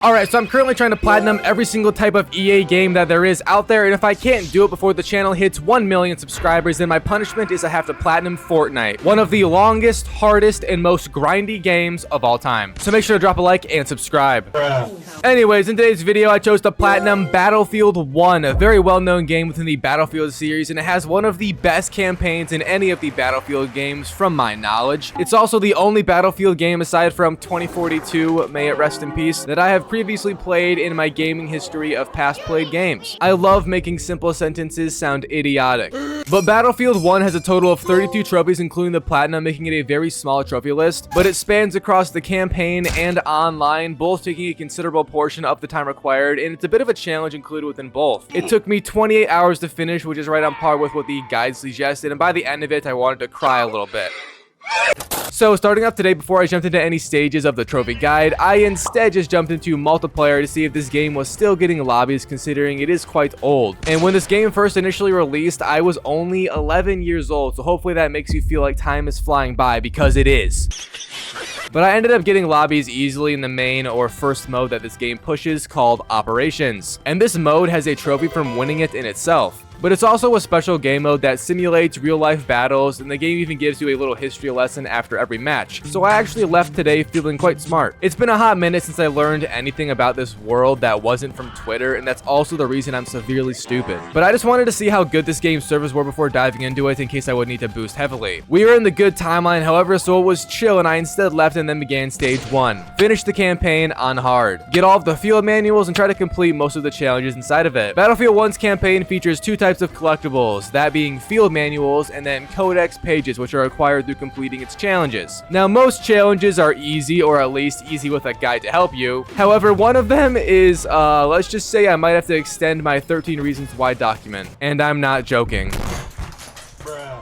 Alright, so I'm currently trying to platinum every single type of EA game that there is out there, and if I can't do it before the channel hits 1 million subscribers, then my punishment is I have to platinum Fortnite, one of the longest, hardest, and most grindy games of all time. So make sure to drop a like and subscribe. Anyways, in today's video, I chose to platinum Battlefield 1, a very well-known game within the Battlefield series, and it has one of the best campaigns in any of the Battlefield games, from my knowledge. It's also the only Battlefield game, aside from 2042, may it rest in peace, that I have previously played in my gaming history of past played games. I love making simple sentences sound idiotic. But Battlefield 1 has a total of 32 trophies, including the platinum, making it a very small trophy list, but it spans across the campaign and online, both taking a considerable portion of the time required, and it's a bit of a challenge included within both. It took me 28 hours to finish, which is right on par with what the guide suggested, and by the end of it, I wanted to cry a little bit. So starting off today, before I jumped into any stages of the trophy guide, I instead just jumped into multiplayer to see if this game was still getting lobbies, considering it is quite old. And when this game first initially released, I was only 11 years old, so hopefully that makes you feel like time is flying by, because it is. But I ended up getting lobbies easily in the main or first mode that this game pushes, called Operations. And this mode has a trophy from winning it in itself. But it's also a special game mode that simulates real-life battles, and the game even gives you a little history lesson after every match. So I actually left today feeling quite smart. It's been a hot minute since I learned anything about this world that wasn't from Twitter, and that's also the reason I'm severely stupid. But I just wanted to see how good this game's servers were before diving into it, in case I would need to boost heavily. We were in the good timeline, however, so it was chill, and I instead left and then began stage 1. Finish the campaign on hard. Get all of the field manuals and try to complete most of the challenges inside of it. Battlefield 1's campaign features two types of collectibles, that being field manuals and then codex pages, which are acquired through completing its challenges. Now, most challenges are easy, or at least easy with a guide to help you. However, one of them is, let's just say I might have to extend my 13 reasons why document. And I'm not joking.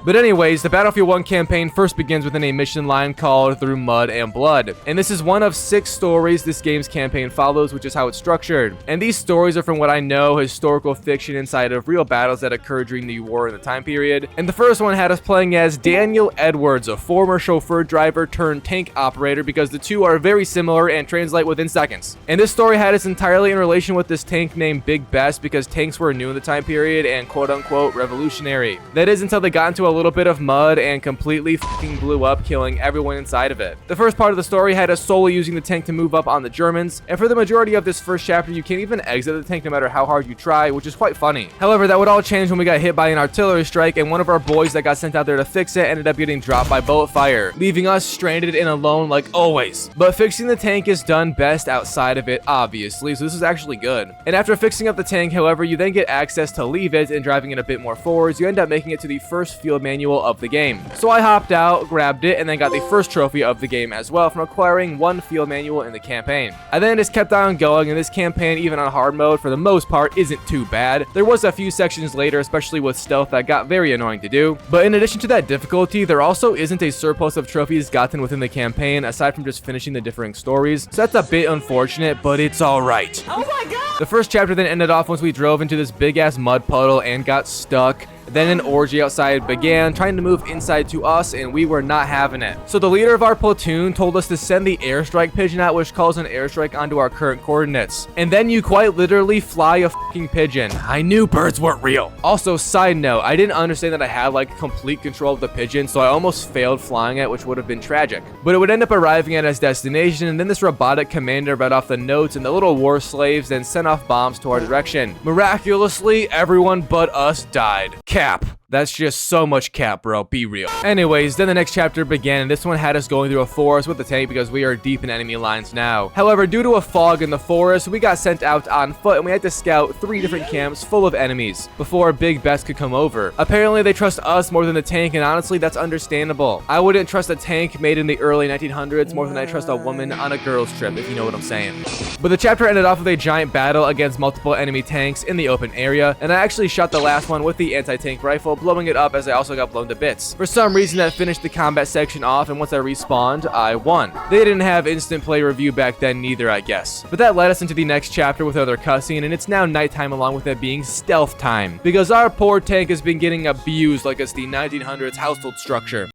But anyways, the Battlefield 1 campaign first begins within a mission line called Through Mud and Blood. And this is one of 6 stories this game's campaign follows, which is how it's structured. And these stories are, from what I know, historical fiction inside of real battles that occurred during the war in the time period. And the first one had us playing as Daniel Edwards, a former chauffeur driver turned tank operator, because the two are very similar and translate within seconds. And this story had us entirely in relation with this tank named Big Bess, because tanks were new in the time period and quote-unquote revolutionary. That is, until they got into a little bit of mud and completely fucking blew up, killing everyone inside of it. The first part of the story had us solely using the tank to move up on the Germans, and for the majority of this first chapter, you can't even exit the tank no matter how hard you try, which is quite funny. However, that would all change when we got hit by an artillery strike, and one of our boys that got sent out there to fix it ended up getting dropped by bullet fire, leaving us stranded and alone like always. But fixing the tank is done best outside of it, obviously, so this is actually good. And after fixing up the tank, however, you then get access to leave it, and driving it a bit more forwards, you end up making it to the first field manual of the game. So I hopped out, grabbed it, and then got the first trophy of the game as well from acquiring one field manual in the campaign. I then just kept on going, and this campaign, even on hard mode, for the most part, isn't too bad. There was a few sections later, especially with stealth, that got very annoying to do. But in addition to that difficulty, there also isn't a surplus of trophies gotten within the campaign, aside from just finishing the differing stories. So that's a bit unfortunate, but it's alright. Oh my god! The first chapter then ended off once we drove into this big-ass mud puddle and got stuck. Then an orgy outside began, trying to move inside to us, and we were not having it. So the leader of our platoon told us to send the airstrike pigeon out, which calls an airstrike onto our current coordinates. And then you quite literally fly a fucking pigeon. I knew birds weren't real. Also, side note, I didn't understand that I had like complete control of the pigeon, so I almost failed flying it, which would have been tragic. But it would end up arriving at its destination, and then this robotic commander read off the notes, and the little war slaves then sent off bombs to our direction. Miraculously, everyone but us died. Cap. That's just so much cap, bro. Be real. Anyways, then the next chapter began, and this one had us going through a forest with the tank because we are deep in enemy lines now. However, due to a fog in the forest, we got sent out on foot, and we had to scout 3 different camps full of enemies before Big Bess could come over. Apparently, they trust us more than the tank, and honestly, that's understandable. I wouldn't trust a tank made in the early 1900s more than I trust a woman on a girl's trip, if you know what I'm saying. But the chapter ended off with a giant battle against multiple enemy tanks in the open area, and I actually shot the last one with the anti-tank rifle, blowing it up as I also got blown to bits. For some reason, that finished the combat section off, and once I respawned, I won. They didn't have instant play review back then neither, I guess. But that led us into the next chapter with another cutscene, and it's now nighttime along with it being stealth time, because our poor tank has been getting abused like it's the 1900s household structure.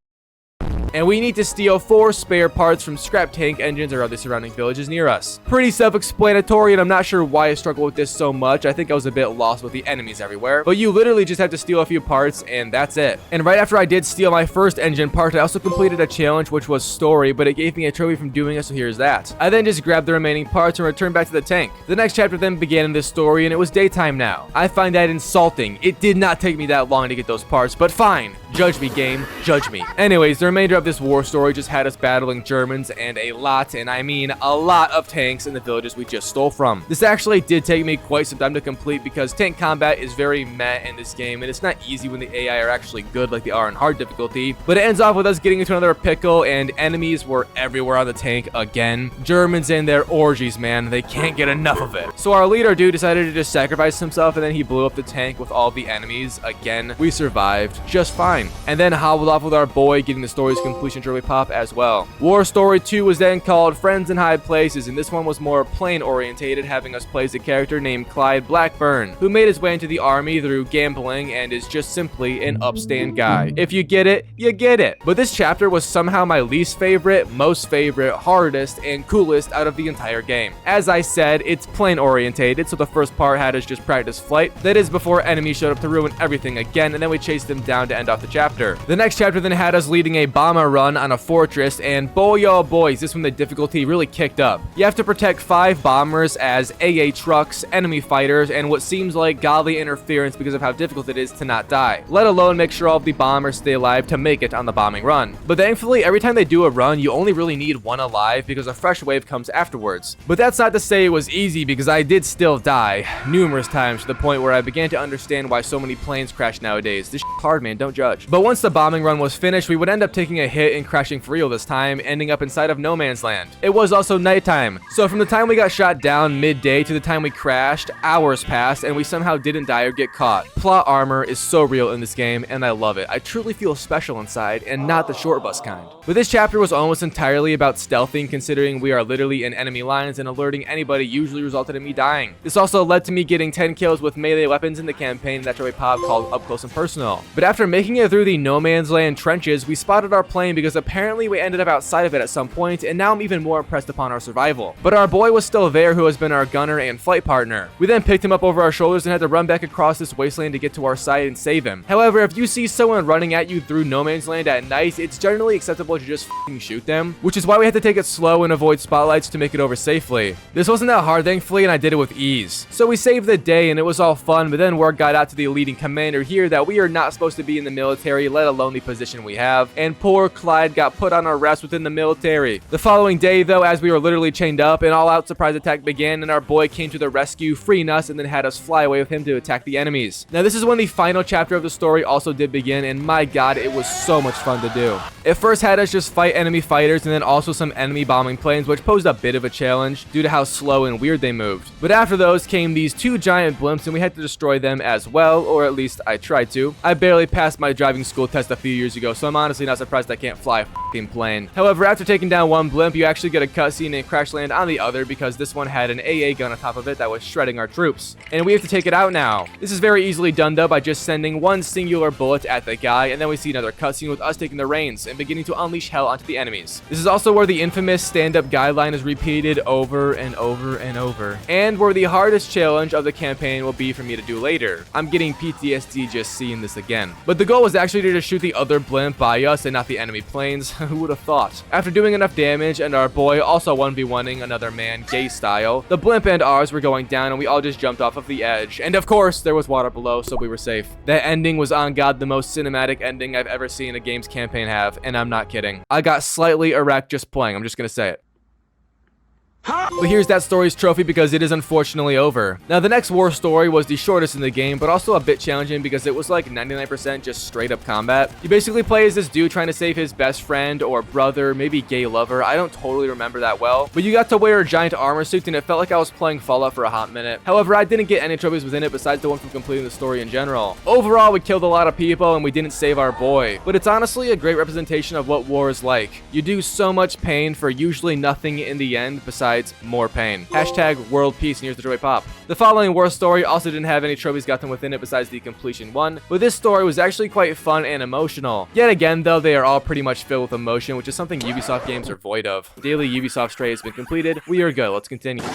and we need to steal 4 spare parts from scrap tank engines or other surrounding villages near us. Pretty self-explanatory, and I'm not sure why I struggle with this so much. I think I was a bit lost with the enemies everywhere, but you literally just have to steal a few parts, and that's it. And right after I did steal my first engine part, I also completed a challenge, which was story, but it gave me a trophy from doing it, so here's that. I then just grabbed the remaining parts and returned back to the tank. The next chapter then began in this story, and it was daytime now. I find that insulting. It did not take me that long to get those parts, but fine. Judge me, game. Judge me. Anyways, the remainder of this war story just had us battling Germans and a lot, and I mean a lot of tanks in the villages we just stole from. This actually did take me quite some time to complete because tank combat is very meh in this game, and it's not easy when the AI are actually good like they are in hard difficulty. But it ends off with us getting into another pickle, and enemies were everywhere on the tank again. Germans and their orgies, man. They can't get enough of it. So our leader dude decided to just sacrifice himself, and then he blew up the tank with all the enemies. Again, we survived just fine. And then hobbled off with our boy, getting the story's completion trophy pop as well. War Story 2 was then called Friends in High Places, and this one was more plane orientated, having us play as a character named Clyde Blackburn, who made his way into the army through gambling and is just simply an upstand guy. If you get it, you get it. But this chapter was somehow my least favorite, most favorite, hardest, and coolest out of the entire game. As I said, it's plane orientated, so the first part had us just practice flight. That is before enemies showed up to ruin everything again, and then we chased them down to end off the chapter. The next chapter then had us leading a bomber run on a fortress, and boy oh boys, this one the difficulty really kicked up. You have to protect 5 bombers as AA trucks, enemy fighters, and what seems like godly interference because of how difficult it is to not die, let alone make sure all of the bombers stay alive to make it on the bombing run. But thankfully, every time they do a run, you only really need 1 alive because a fresh wave comes afterwards. But that's not to say it was easy, because I did still die numerous times to the point where I began to understand why so many planes crash nowadays. This shit's hard, man, don't judge. But once the bombing run was finished, we would end up taking a hit and crashing for real this time, ending up inside of no man's land. It was also nighttime, so from the time we got shot down midday to the time we crashed, hours passed, and we somehow didn't die or get caught. Plot armor is so real in this game, and I love it. I truly feel special inside, and not the short bus kind. But this chapter was almost entirely about stealthing, considering we are literally in enemy lines, and alerting anybody usually resulted in me dying. This also led to me getting 10 kills with melee weapons in the campaign that trophy pop called Up Close and Personal. But after making it through the no man's land trenches, we spotted our plane because apparently we ended up outside of it at some point, and now I'm even more impressed upon our survival. But our boy was still there, who has been our gunner and flight partner. We then picked him up over our shoulders and had to run back across this wasteland to get to our side and save him. However, if you see someone running at you through no man's land at night, it's generally acceptable to just f***ing shoot them, which is why we had to take it slow and avoid spotlights to make it over safely. This wasn't that hard, thankfully, and I did it with ease. So we saved the day, and it was all fun, but then word got out to the leading commander here that we are not supposed to be in the military, let alone the position we have, and poor Clyde got put on arrest within the military. The following day, though, as we were literally chained up, an all-out surprise attack began, and our boy came to the rescue, freeing us, and then had us fly away with him to attack the enemies. Now, this is when the final chapter of the story also did begin, and my god, it was so much fun to do. It first had us just fight enemy fighters, and then also some enemy bombing planes, which posed a bit of a challenge due to how slow and weird they moved. But after those came these 2 giant blimps, and we had to destroy them as well, or at least I tried to. I barely passed my driving school test a few years ago, so I'm honestly not surprised I can't fly a f***ing plane. However, after taking down one blimp, you actually get a cutscene and crash land on the other, because this one had an AA gun on top of it that was shredding our troops. And we have to take it out now. This is very easily done though by just sending one singular bullet at the guy, and then we see another cutscene with us taking the reins and beginning to unleash hell onto the enemies. This is also where the infamous stand-up guideline is repeated over and over and over, and where the hardest challenge of the campaign will be for me to do later. I'm getting PTSD just seeing this again. But the goal was actually to just shoot the other blimp by us and not the enemy planes. Who would have thought? After doing enough damage and our boy also 1v1ing another man gay style, the blimp and ours were going down, and we all just jumped off of the edge. And of course, there was water below, so we were safe. That ending was on God the most cinematic ending I've ever seen a game's campaign have, and I'm not kidding. I got slightly erect just playing, I'm just gonna say it. But here's that story's trophy because it is unfortunately over. Now, the next war story was the shortest in the game, but also a bit challenging because it was like 99% just straight up combat. You basically play as this dude trying to save his best friend or brother, maybe gay lover. I don't totally remember that well, but you got to wear a giant armor suit, and it felt like I was playing Fallout for a hot minute. However, I didn't get any trophies within it besides the one from completing the story in general. Overall, we killed a lot of people and we didn't save our boy, but it's honestly a great representation of what war is like. You do so much pain for usually nothing in the end besides besides more pain. Hashtag world peace, and here's the trophy pop. The following war story also didn't have any trophies gotten within it besides the completion one, but this story was actually quite fun and emotional. Yet again though, they are all pretty much filled with emotion, which is something Ubisoft games are void of. Daily Ubisoft Stray has been completed. We are good. Let's continue.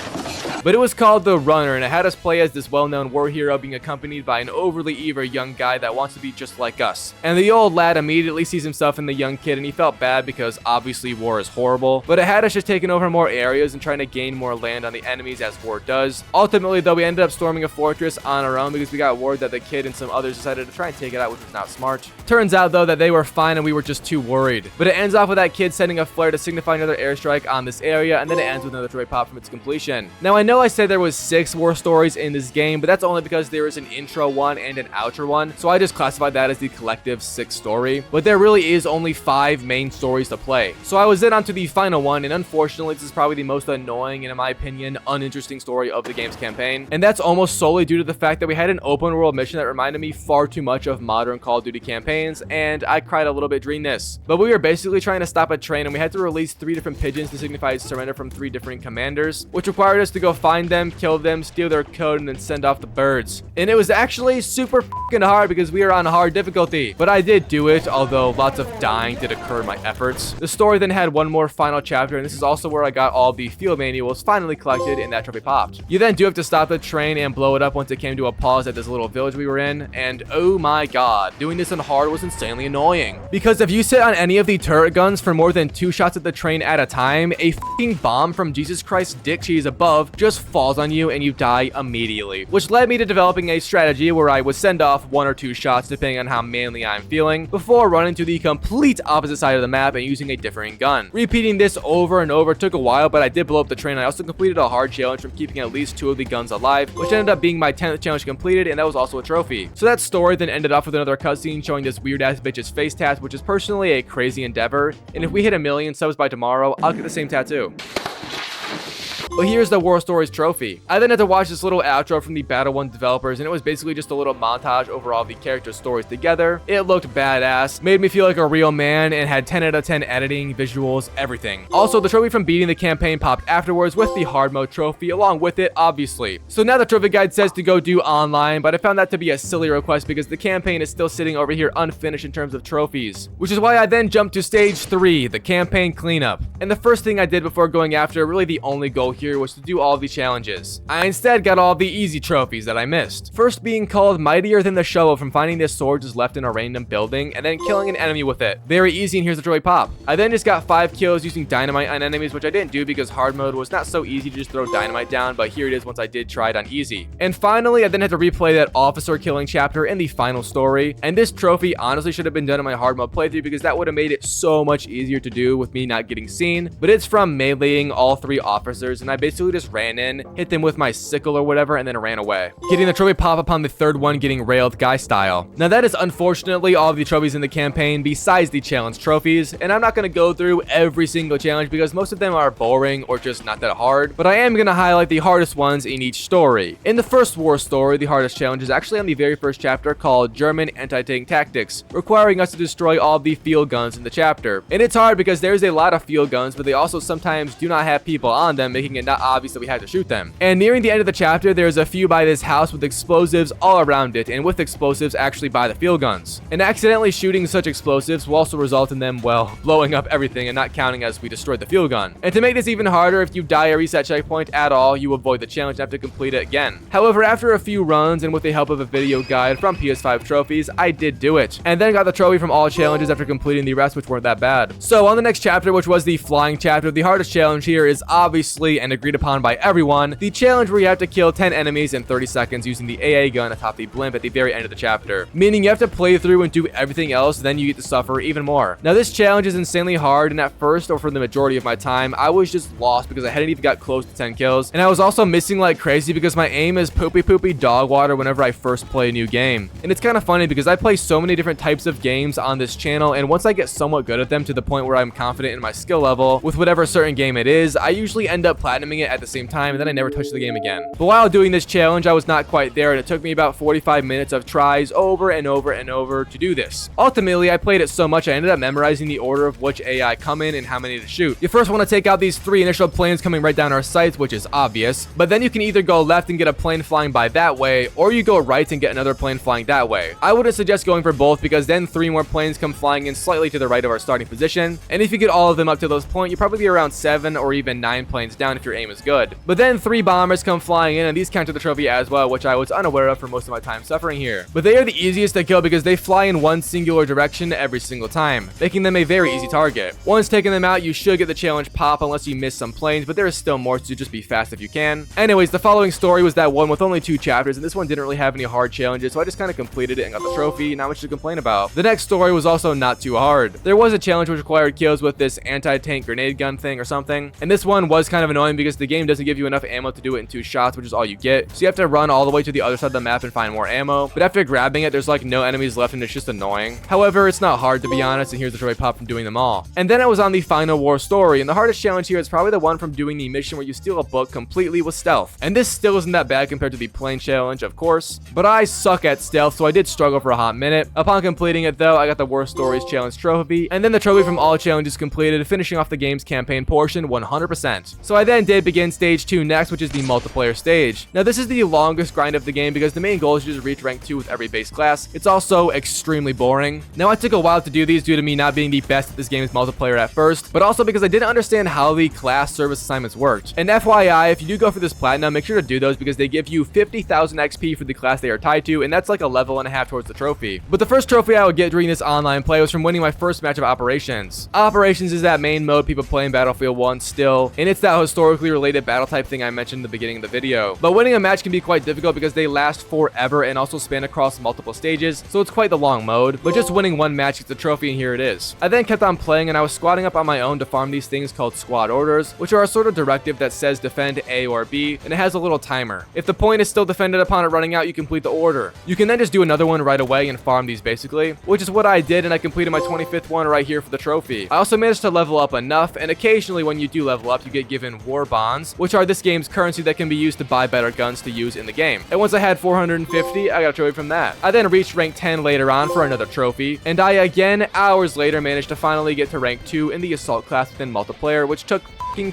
But it was called The Runner, and it had us play as this well-known war hero being accompanied by an overly eager young guy that wants to be just like us. And the old lad immediately sees himself in the young kid, and he felt bad because obviously war is horrible. But it had us just taking over more areas and trying to gain more land on the enemies as war does. Ultimately though, we ended up storming a fortress on our own because we got word that the kid and some others decided to try and take it out, which was not smart. Turns out though that they were fine and we were just too worried. But it ends off with that kid sending a flare to signify another airstrike on this area, and then it ends with another trophy pop from its completion. Now I know I said there was 6 war stories in this game, but that's only because there is an intro one and an outro one, so I just classified that as the collective 6th story. But there really is only 5 main stories to play. So I was then onto the final one, and unfortunately this is probably the most annoying and in my opinion uninteresting story of the game's campaign, and that's almost solely due to the fact that we had an open world mission that reminded me far too much of modern Call of Duty campaigns, and I cried a little bit during this. But we were basically trying to stop a train, and we had to release 3 different pigeons to signify surrender from 3 different commanders, which required us to go find them, kill them, steal their code, and then send off the birds. And it was actually super fucking hard because we are on hard difficulty, but I did do it, although lots of dying did occur in my efforts. The story then had one more final chapter, and this is also where I got all the field manuals finally collected and that trophy popped. You then do have to stop the train and blow it up once it came to a pause at this little village we were in, and oh my god, doing this on hard was insanely annoying. Because if you sit on any of the turret guns for more than 2 shots at the train at a time, a fucking bomb from Jesus Christ dick cheese above just falls on you and you die immediately. Which led me to developing a strategy where I would send off 1 or 2 shots depending on how manly I'm feeling, before running to the complete opposite side of the map and using a different gun. Repeating this over and over took a while, but I did blow up the train. I also completed a hard challenge from keeping at least 2 of the guns alive, which ended up being my 10th challenge completed, and that was also a trophy. So that story then ended off with another cutscene showing this weird ass bitch's face tat, which is personally a crazy endeavor, and if we hit 1 million subs by tomorrow, I'll get the same tattoo. But here's the War Stories trophy. I then had to watch this little outro from the Battle 1 developers, and it was basically just a little montage over all the characters' stories together. It looked badass, made me feel like a real man, and had 10 out of 10 editing, visuals, everything. Also, the trophy from beating the campaign popped afterwards with the hard mode trophy along with it, obviously. So now the trophy guide says to go do online, but I found that to be a silly request because the campaign is still sitting over here unfinished in terms of trophies. Which is why I then jumped to stage 3, the campaign cleanup. And the first thing I did before going after, really the only goal here, was to do all of the challenges. I instead got all of the easy trophies that I missed. First being called Mightier Than the Shovel from finding this sword just left in a random building and then killing an enemy with it. Very easy, and here's the trophy pop. I then just got 5 kills using dynamite on enemies, which I didn't do because hard mode was not so easy to just throw dynamite down, but here it is once I did try it on easy. And finally, I then had to replay that officer killing chapter in the final story, and this trophy honestly should have been done in my hard mode playthrough because that would have made it so much easier to do with me not getting seen, but it's from meleeing all 3 officers, and I basically just ran in, hit them with my sickle or whatever, and then ran away, getting the trophy pop upon the 3rd one, getting railed guy style. Now that is unfortunately all of the trophies in the campaign besides the challenge trophies, and I'm not going to go through every single challenge because most of them are boring or just not that hard, but I am going to highlight the hardest ones in each story. In the first war story, the hardest challenge is actually on the very first chapter called German Anti-Tank Tactics, requiring us to destroy all of the field guns in the chapter. And it's hard because there's a lot of field guns, but they also sometimes do not have people on them, making it not obvious that we had to shoot them. And nearing the end of the chapter, there's a few by this house with explosives all around it, and with explosives actually by the field guns. And accidentally shooting such explosives will also result in them, well, blowing up everything and not counting as we destroyed the field gun. And to make this even harder, if you die or reset checkpoint at all, you avoid the challenge and have to complete it again. However, after a few runs and with the help of a video guide from PS5 Trophies, I did do it, and then got the trophy from all challenges after completing the rest, which weren't that bad. So on the next chapter, which was the flying chapter, the hardest challenge here is obviously and agreed upon by everyone, the challenge where you have to kill 10 enemies in 30 seconds using the AA gun atop the blimp at the very end of the chapter, meaning you have to play through and do everything else, then you get to suffer even more. Now this challenge is insanely hard, and at first, or for the majority of my time, I was just lost because I hadn't even got close to 10 kills, and I was also missing like crazy because my aim is poopy dog water whenever I first play a new game. And it's kind of funny because I play so many different types of games on this channel, and once I get somewhat good at them to the point where I'm confident in my skill level with whatever certain game it is, I usually end up platinuming it at the same time, and then I never touched the game again. But while doing this challenge, I was not quite there, and it took me about 45 minutes of tries over and over and over to do this. Ultimately, I played it so much I ended up memorizing the order of which AI come in and how many to shoot. You first want to take out these 3 initial planes coming right down our sights, which is obvious, but then you can either go left and get a plane flying by that way, or you go right and get another plane flying that way. I wouldn't suggest going for both, because then 3 more planes come flying in slightly to the right of our starting position, and if you get all of them up to this point, you'll probably be around 7 or even 9 planes down if your aim is good. But then 3 bombers come flying in, and these count to the trophy as well, which I was unaware of for most of my time suffering here. But they are the easiest to kill because they fly in one singular direction every single time, making them a very easy target. Once taking them out, you should get the challenge pop unless you miss some planes, but there is still more, so just be fast if you can. Anyways, the following story was that one with only 2 chapters, and this one didn't really have any hard challenges, so I just kind of completed it and got the trophy. Not much to complain about. The next story was also not too hard. There was a challenge which required kills with this anti-tank grenade gun thing or something, and this one was kind of annoying because the game doesn't give you enough ammo to do it in 2 shots, which is all you get, so you have to run all the way to the other side of the map and find more ammo. But after grabbing it, there's like no enemies left, and it's just annoying. However, it's not hard to be honest, and here's the trophy pop from doing them all. And then I was on the final war story, and the hardest challenge here is probably the one from doing the mission where you steal a book completely with stealth. And this still isn't that bad compared to the plane challenge, of course, but I suck at stealth, so I did struggle for a hot minute. Upon completing it though, I got the worst stories challenge trophy, and then the trophy from all challenges completed, finishing off the game's campaign portion 100%. So I then did begin stage 2 next, which is the multiplayer stage. Now this is the longest grind of the game because the main goal is to just reach rank 2 with every base class. It's also extremely boring. Now I took a while to do these due to me not being the best at this game's multiplayer at first, but also because I didn't understand how the class service assignments worked. And FYI, if you do go for this platinum, make sure to do those because they give you 50,000 XP for the class they are tied to, and that's like a level and a half towards the trophy. But the first trophy I would get during this online play was from winning my first match of Operations. Operations is that main mode people play in Battlefield 1 still, and it's that historically related battle type thing I mentioned in the beginning of the video. But winning a match can be quite difficult because they last forever and also span across multiple stages, so it's quite the long mode, but just winning one match gets the trophy, and here it is. I then kept on playing, and I was squatting up on my own to farm these things called squad orders, which are a sort of directive that says defend A or B, and it has a little timer. If the point is still defended upon it running out, you complete the order. You can then just do another one right away and farm these basically, which is what I did, and I completed my 25th one right here for the trophy. I also managed to level up enough, and occasionally when you do level up, you get given war bonds, which are this game's currency that can be used to buy better guns to use in the game. And once I had 450, I got a trophy from that. I then reached rank 10 later on for another trophy, and I again, hours later, managed to finally get to rank 2 in the assault class within multiplayer, which took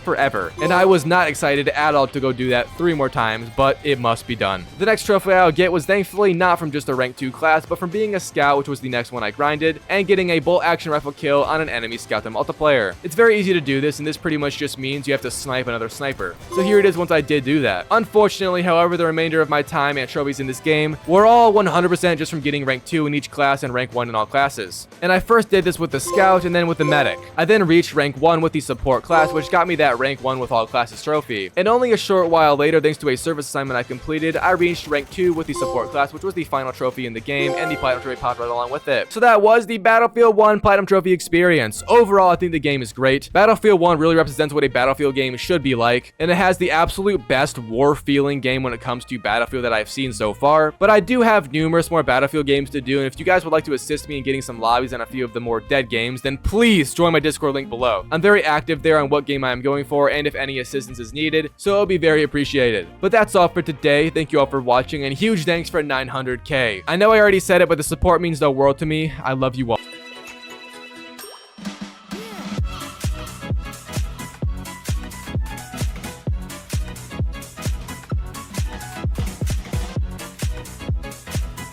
forever, and I was not excited at all to go do that 3 more times, but it must be done. The next trophy I'll get was thankfully not from just a rank 2 class, but from being a scout, which was the next one I grinded, and getting a bolt action rifle kill on an enemy scout in multiplayer. It's very easy to do this, and this pretty much just means you have to snipe another sniper. So here it is once I did do that. Unfortunately, however, the remainder of my time and trophies in this game were all 100% just from getting rank 2 in each class and rank 1 in all classes. And I first did this with the scout and then with the medic. I then reached rank 1 with the support class, which got me that rank 1 with all classes trophy. And only a short while later, thanks to a service assignment I completed, I reached rank 2 with the support class, which was the final trophy in the game, and the platinum trophy popped right along with it. So that was the Battlefield 1 platinum trophy experience. Overall, I think the game is great. Battlefield 1 really represents what a Battlefield game should be like, and it has the absolute best war feeling game when it comes to Battlefield that I've seen so far. But I do have numerous more Battlefield games to do, and if you guys would like to assist me in getting some lobbies on a few of the more dead games, then please join my Discord link below. I'm very active there on what game I am going for, and if any assistance is needed, so it'll be very appreciated. But that's all for today. Thank you all for watching, and huge thanks for 900k. I know I already said it, but the support means the world to me. I love you all.